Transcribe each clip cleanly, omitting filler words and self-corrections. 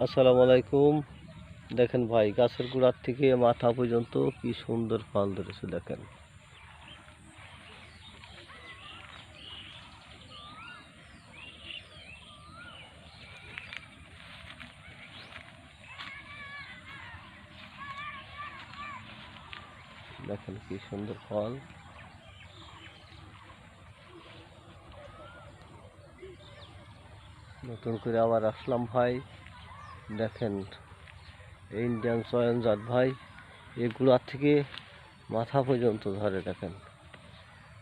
আসসালামু আলাইকুম। দেখেন ভাই, গাছের গোড়ার থেকে মাথা পর্যন্ত কি সুন্দর ফল ধরেছে। দেখেন দেখেন কি সুন্দর ফল। নতুন করে আবার আসলাম ভাই। দেখেন ইন্ডিয়ান চয়ন জাত ভাই, এগুলার থেকে মাথা পর্যন্ত ধরে। দেখেন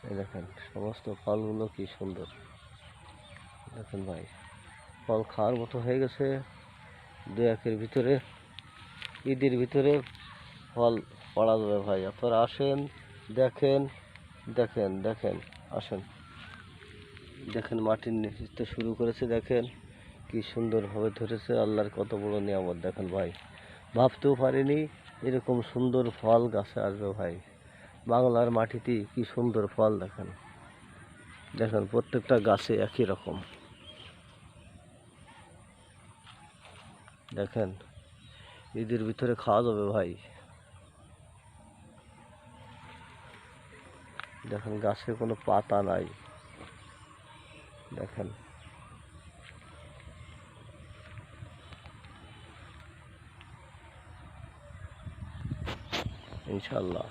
এই দেখেন সমস্ত ফলগুলো কি সুন্দর। দেখেন ভাই, ফল খাওয়ার মতো হয়ে গেছে। দু একের ভিতরে, ঈদের ভিতরে ফল পড়া যাবে ভাই। আপনারা আসেন, দেখেন দেখেন দেখেন আসেন। দেখেন মাটির নিচে শুরু করেছে। দেখেন কি সুন্দরভাবে ধরেছে। আল্লাহর কত বড় নিয়ামত। দেখেন ভাই, ভাবতেও পারিনি এরকম সুন্দর ফল গাছে আসবে ভাই। বাংলার মাটিতে কি সুন্দর ফল। দেখেন দেখেন প্রত্যেকটা গাছে একই রকম। দেখেন ঈদের ভিতরে খাওয়া যাবে ভাই। দেখেন গাছে কোনো পাতা নাই। দেখেন ইনশাল্লাহ।